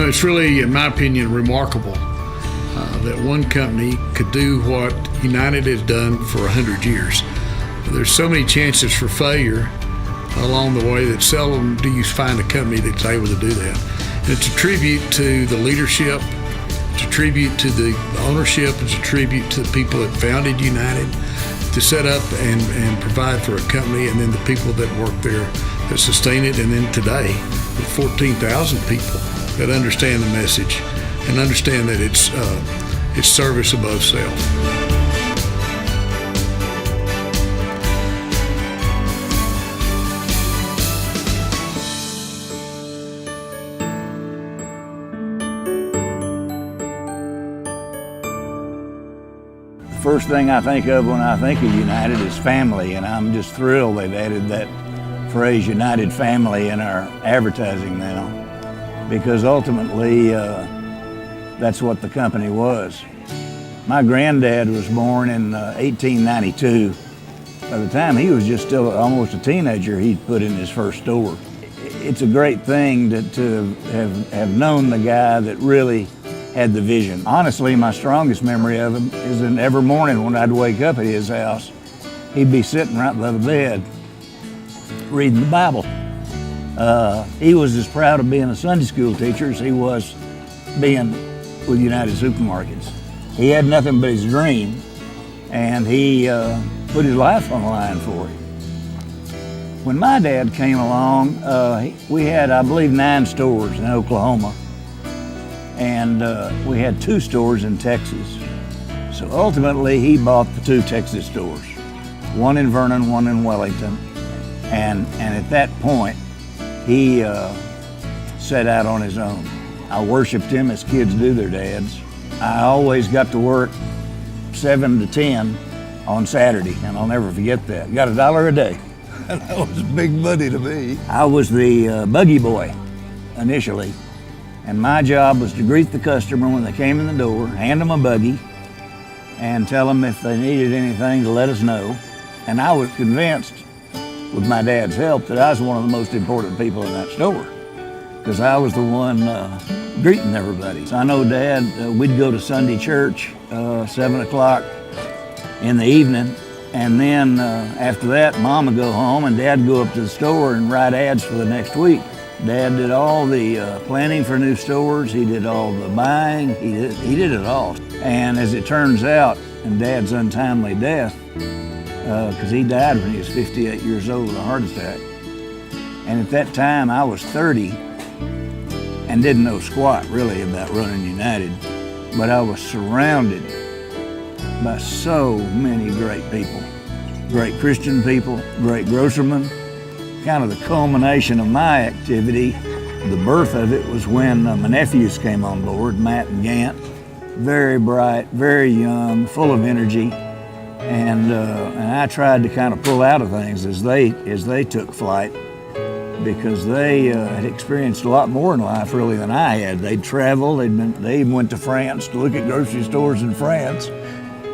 It's really, in my opinion, remarkable that one company could do what United has done for 100 years. There's so many chances for failure along the way that seldom do you find a company that's able to do that. And it's a tribute to the leadership, it's a tribute to the ownership, it's a tribute to the people that founded United to set up and provide for a company, and then the people that work there that sustain it, and then today with 14,000 people that understand the message and understand that it's service above self. The first thing I think of when I think of United is family, and I'm just thrilled they've added that phrase United Family in our advertising now, because ultimately that's what the company was. My granddad was born in 1892. By the time he was just still almost a teenager, he'd put in his first store. It's a great thing to have known the guy that really had the vision. Honestly, my strongest memory of him is in every morning when I'd wake up at his house, he'd be sitting right by the bed reading the Bible. He was as proud of being a Sunday school teacher as he was being with United Supermarkets. He had nothing but his dream, and he put his life on the line for it. When my dad came along, we had, I believe, 9 stores in Oklahoma, and we had 2 stores in Texas. So ultimately, he bought the 2 Texas stores, one in Vernon, one in Wellington, and at that point, he set out on his own. I worshiped him as kids do their dads. I always got to work 7 to 10 on Saturday, and I'll never forget that. Got $1 a day. That was big money to me. I was the buggy boy initially, and my job was to greet the customer when they came in the door, hand them a buggy, and tell them if they needed anything to let us know. And I was convinced, with my dad's help, that I was one of the most important people in that store, because I was the one greeting everybody. So I know Dad, we'd go to Sunday church 7 o'clock in the evening, and then after that, Mom would go home and Dad'd go up to the store and write ads for the next week. Dad did all the planning for new stores, he did all the buying, he did it all. And as it turns out, in Dad's untimely death, because he died when he was 58 years old with a heart attack, and at that time I was 30 and didn't know squat really about running United, but I was surrounded by so many great people, great Christian people, great grocermen. Kind of the culmination of my activity, the birth of it, was when my nephews came on board, Matt and Gant. Very bright, very young, full of energy, and I tried to kind of pull out of things as they took flight, because they had experienced a lot more in life really than I had. They'd traveled, they even went to France to look at grocery stores in France.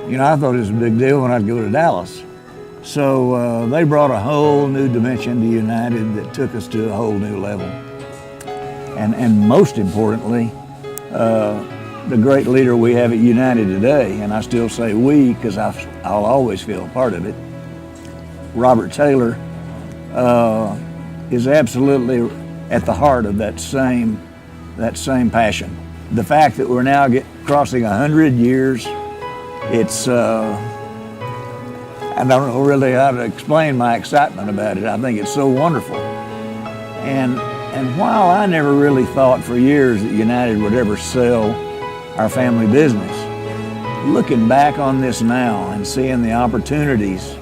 You know, I thought it was a big deal when I'd go to Dallas. So they brought a whole new dimension to United that took us to a whole new level. And most importantly, the great leader we have at United today, and I still say we because I'll always feel a part of it, Robert Taylor, is absolutely at the heart of that same passion. The fact that we're now crossing 100 years, it's, I don't know really how to explain my excitement about it. I think it's so wonderful. And while I never really thought for years that United would ever sell our family business, looking back on this now and seeing the opportunities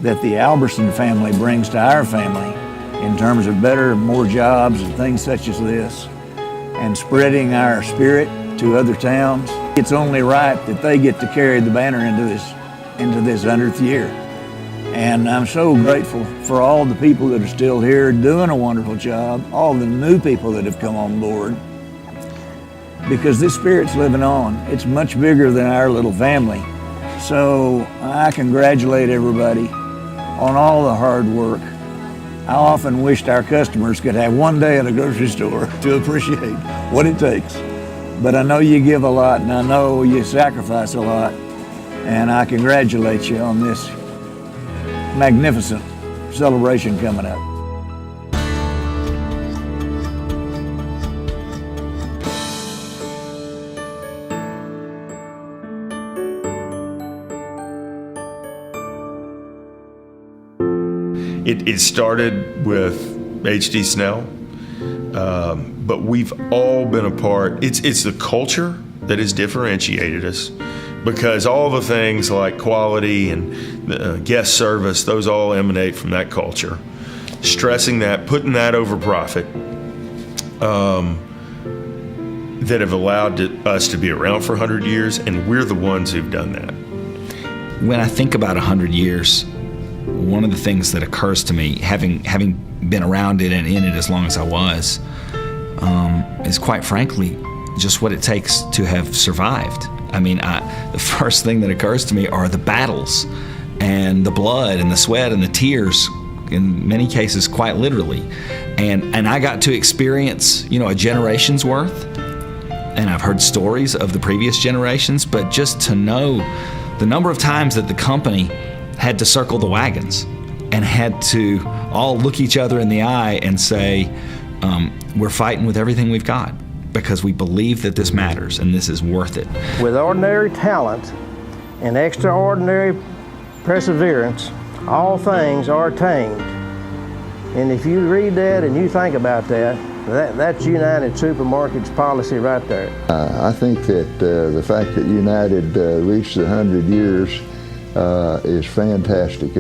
that the Alberson family brings to our family in terms of better, more jobs and things such as this, and spreading our spirit to other towns, it's only right that they get to carry the banner into this 100th year. And I'm so grateful for all the people that are still here doing a wonderful job, all the new people that have come on board, because this spirit's living on. It's much bigger than our little family. So I congratulate everybody on all the hard work. I often wished our customers could have one day at a grocery store to appreciate. what it takes. But I know you give a lot, and I know you sacrifice a lot, and I congratulate you on this magnificent celebration coming up. It started with H.D. Snell, but we've all been a part. It's the culture that has differentiated us, because all the things like quality and guest service, those all emanate from that culture. Stressing that, putting that over profit, that have allowed us to be around for 100 years, and we're the ones who've done that. When I think about 100 years, one of the things that occurs to me, having been around it and in it as long as I was, is quite frankly just what it takes to have survived. I mean, the first thing that occurs to me are the battles and the blood and the sweat and the tears, in many cases quite literally. And I got to experience, a generation's worth, and I've heard stories of the previous generations, but just to know the number of times that the company had to circle the wagons and had to all look each other in the eye and say, we're fighting with everything we've got because we believe that this matters and this is worth it. With ordinary talent and extraordinary perseverance, all things are attained. And if you read that and you think about that's United Supermarket's policy right there. I think that the fact that United reached 100 years is fantastic.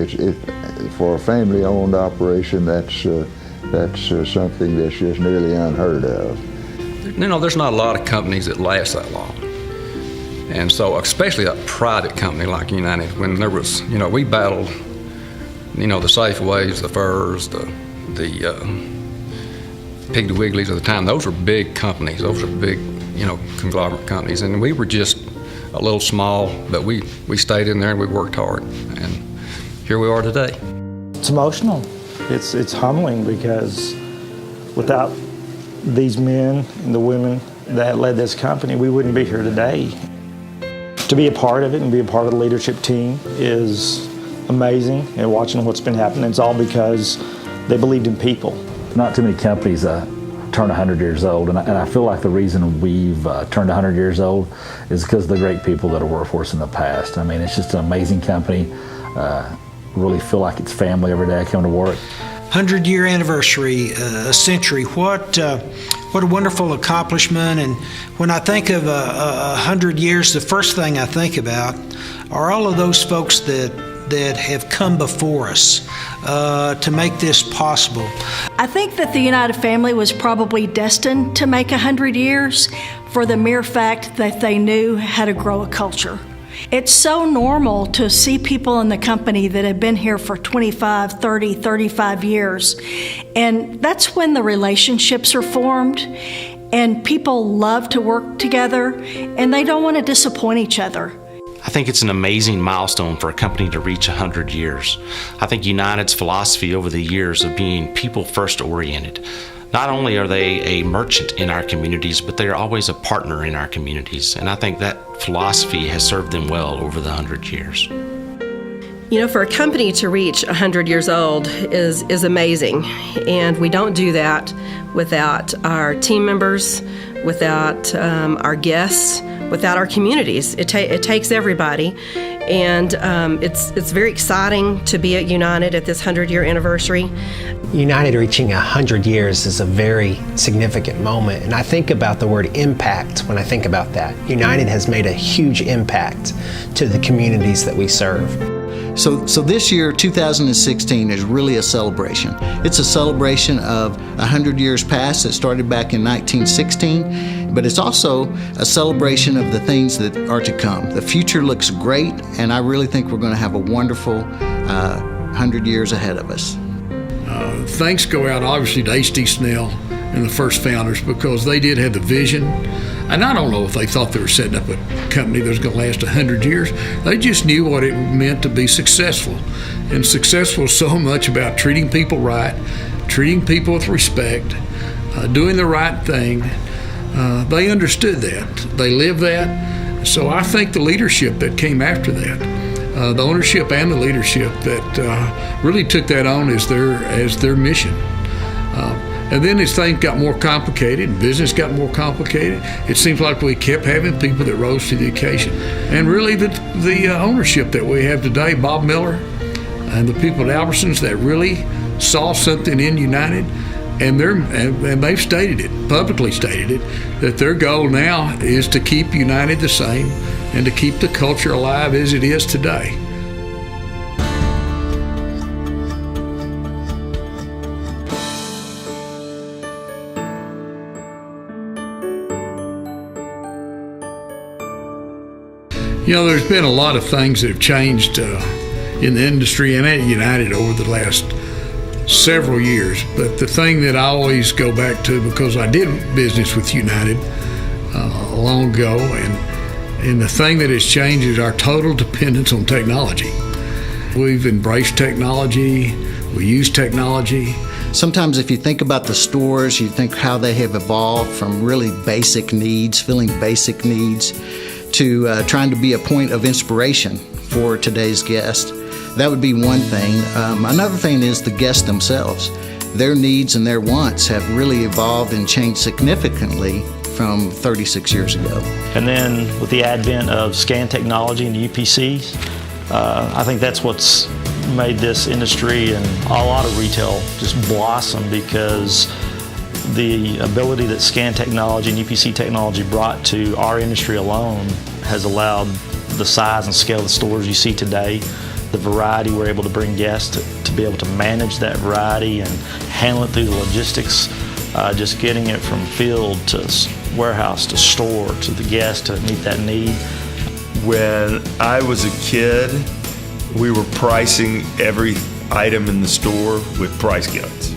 For a family-owned operation, that's something that's just nearly unheard of. There's not a lot of companies that last that long. And so, especially a private company like United, when there was, we battled, the Safeways, the Furs, the Piggly Wigglies of the time. Those were big companies. Those were big, conglomerate companies. And we were just a little small, but we stayed in there and we worked hard. And here we are today. It's emotional. It's humbling, because without these men and the women that led this company, we wouldn't be here today. To be a part of it and be a part of the leadership team is amazing, and watching what's been happening, it's all because they believed in people. Not too many companies turn 100 years old, and I feel like the reason we've turned 100 years old is because of the great people that have worked for us in the past. I mean, it's just an amazing company. Really feel like it's family every day I come to work. 100-year anniversary, a century. What a wonderful accomplishment. And when I think of 100 years, the first thing I think about are all of those folks that have come before us to make this possible. I think that the United family was probably destined to make 100 years for the mere fact that they knew how to grow a culture. It's so normal to see people in the company that have been here for 25, 30, 35 years. And that's when the relationships are formed and people love to work together and they don't want to disappoint each other. I think it's an amazing milestone for a company to reach 100 years. I think United's philosophy over the years of being people-first oriented. Not only are they a merchant in our communities, but they are always a partner in our communities. And I think that philosophy has served them well over the 100 years. For a company to reach 100 years old is amazing. And we don't do that without our team members, without our guests, without our communities. It takes everybody. And it's very exciting to be at United at this 100-year anniversary. United reaching 100 years is a very significant moment, and I think about the word impact when I think about that. United has made a huge impact to the communities that we serve. So this year, 2016, is really a celebration. It's a celebration of 100 years past that started back in 1916, but it's also a celebration of the things that are to come. The future looks great, and I really think we're going to have a wonderful 100 years ahead of us. Thanks go out obviously to H.D. Snell and the first founders, because they did have the vision. And I don't know if they thought they were setting up a company that was going to last 100 years. They just knew what it meant to be successful. And successful is so much about treating people right, treating people with respect, doing the right thing, they understood that. They lived that. So I think the leadership that came after that, the ownership and the leadership that really took that on as their mission. And then as things got more complicated and business got more complicated, it seems like we kept having people that rose to the occasion. And really the ownership that we have today, Bob Miller and the people at Albertsons that really saw something in United, and they've stated it, publicly stated it, that their goal now is to keep United the same and to keep the culture alive as it is today. You know, there's been a lot of things that have changed in the industry and at United over the last several years. But the thing that I always go back to, because I did business with United long ago, and the thing that has changed is our total dependence on technology. We've embraced technology. We use technology. Sometimes if you think about the stores, you think how they have evolved from really basic needs, filling basic needs, to trying to be a point of inspiration for today's guest. That would be one thing. Another thing is the guests themselves. Their needs and their wants have really evolved and changed significantly from 36 years ago. And then with the advent of scan technology and UPCs, I think that's what's made this industry and a lot of retail just blossom, because the ability that scan technology and UPC technology brought to our industry alone has allowed the size and scale of the stores you see today, the variety we're able to bring guests to be able to manage that variety and handle it through the logistics, just getting it from field to warehouse to store to the guest to meet that need. When I was a kid, we were pricing every item in the store with price guns.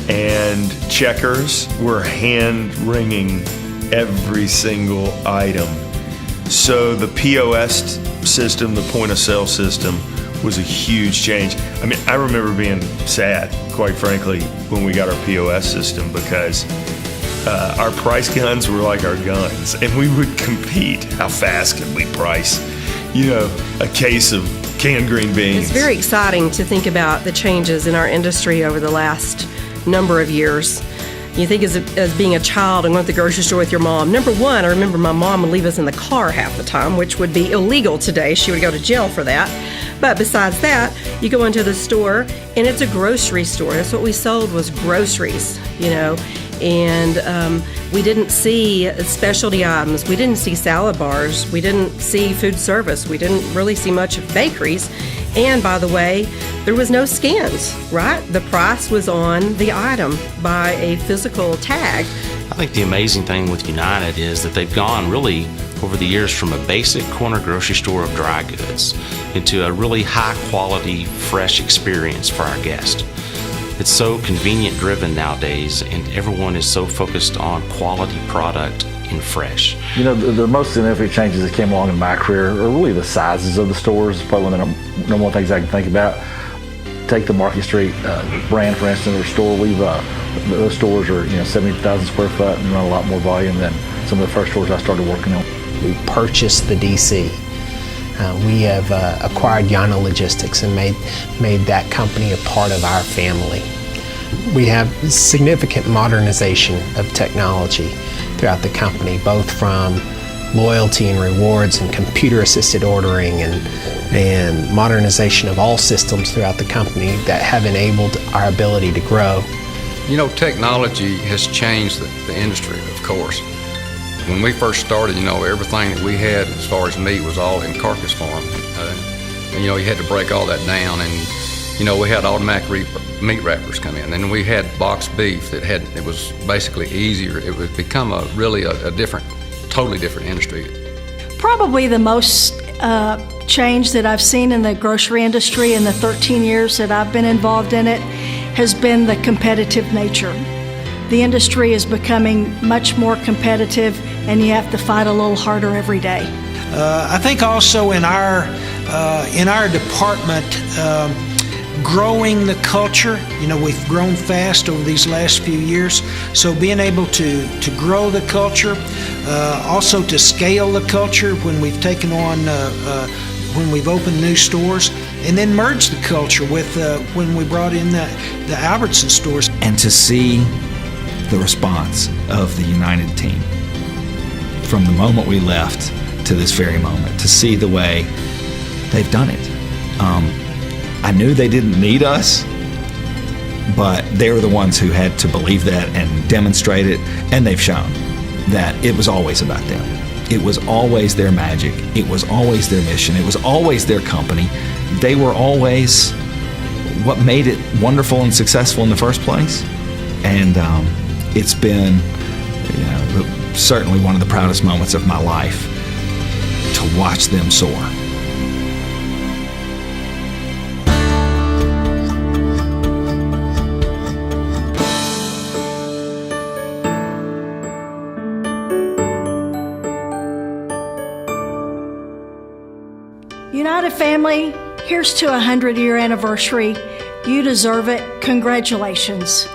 And checkers were hand ringing every single item. So the POS system, the point of sale system, was a huge change. I mean, I remember being sad, quite frankly, when we got our POS system, because our price guns were like our guns, and we would compete. How fast could we price, a case of canned green beans? It's very exciting to think about the changes in our industry over the last number of years. You think as being a child and going to the grocery store with your mom. Number one, I remember my mom would leave us in the car half the time, which would be illegal today. She would go to jail for that. But besides that, you go into the store and it's a grocery store. That's what we sold, was groceries, and we didn't see specialty items. We didn't see salad bars. We didn't see food service. We didn't really see much of bakeries. And by the way, there was no scans, right? The price was on the item by a physical tag. I think the amazing thing with United is that they've gone really over the years from a basic corner grocery store of dry goods into a really high quality, fresh experience for our guests. It's so convenient driven nowadays, and everyone is so focused on quality product and fresh. The most significant changes that came along in my career are really the sizes of the stores. Probably one of the number one things I can think about. Take the Market Street brand, for instance, or store. Those stores are 70,000 square foot and run a lot more volume than some of the first stores I started working on. We purchased the DC. We have acquired Yana Logistics and made that company a part of our family. We have significant modernization of technology throughout the company, both from loyalty and rewards and computer-assisted ordering and modernization of all systems throughout the company that have enabled our ability to grow. Technology has changed the industry, of course. When we first started, everything that we had as far as meat was all in carcass form. You had to break all that down, and we had automatic meat wrappers come in, and we had boxed beef it was basically easier. It would become a totally different industry. Probably the most change that I've seen in the grocery industry in the 13 years that I've been involved in it has been the competitive nature. The industry is becoming much more competitive, and you have to fight a little harder every day. I think also in our department, growing the culture. You know, we've grown fast over these last few years, so being able to grow the culture, also to scale the culture when we've taken on, when we've opened new stores, and then merge the culture with when we brought in the Albertson stores. And to see the response of the United team from the moment we left to this very moment, to see the way they've done it. I knew they didn't need us, but they were the ones who had to believe that and demonstrate it, and they've shown that it was always about them. It was always their magic. It was always their mission. It was always their company. They were always what made it wonderful and successful in the first place. And it's been, certainly one of the proudest moments of my life to watch them soar. United family, here's to a 100-year anniversary. You deserve it. Congratulations.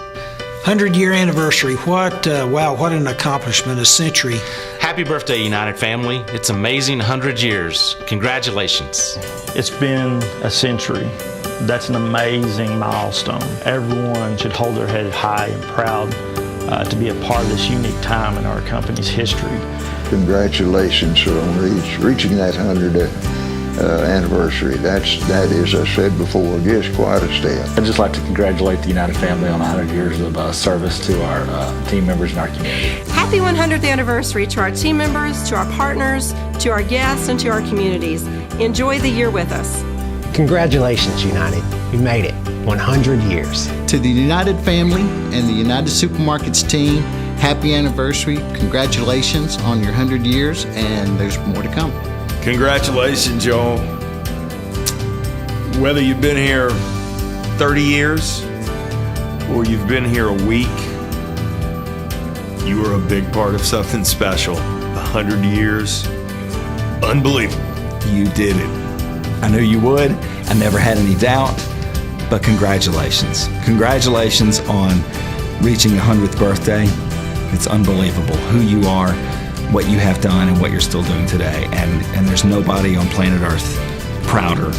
100-year anniversary. What an accomplishment, a century. Happy birthday, United family. It's amazing 100 years. Congratulations. It's been a century. That's an amazing milestone. Everyone should hold their head high and proud to be a part of this unique time in our company's history. Congratulations on reaching that 100th anniversary. That is, as I said before, just quite a step. I'd just like to congratulate the United family on 100 years of service to our team members in our community. Happy 100th anniversary to our team members, to our partners, to our guests, and to our communities. Enjoy the year with us. Congratulations, United. You made it 100 years. To the United family and the United Supermarkets team, happy anniversary. Congratulations on your 100 years, and there's more to come. Congratulations, y'all. Whether you've been here 30 years or you've been here a week, you are a big part of something special. 100 years, unbelievable. You did it. I knew you would. I never had any doubt, but congratulations. Congratulations on reaching your 100th birthday. It's unbelievable who you are, what you have done, and what you're still doing today. And there's nobody on planet Earth prouder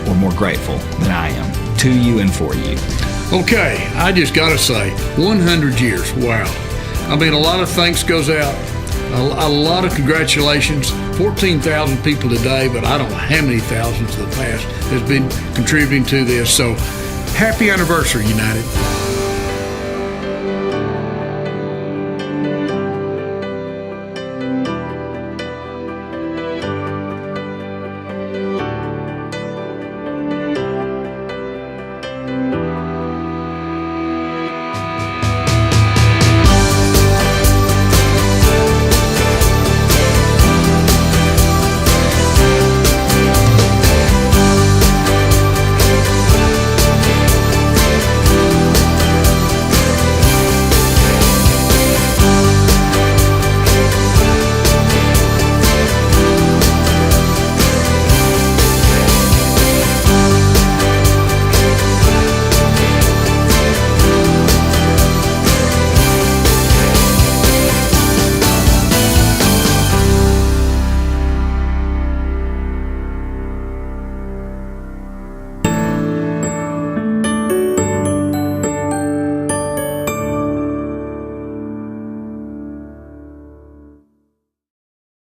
or more grateful than I am, to you and for you. Okay, I just got to say, 100 years, wow. I mean, a lot of thanks goes out, a lot of congratulations. 14,000 people today, but I don't know how many thousands in the past has been contributing to this. So happy anniversary, United.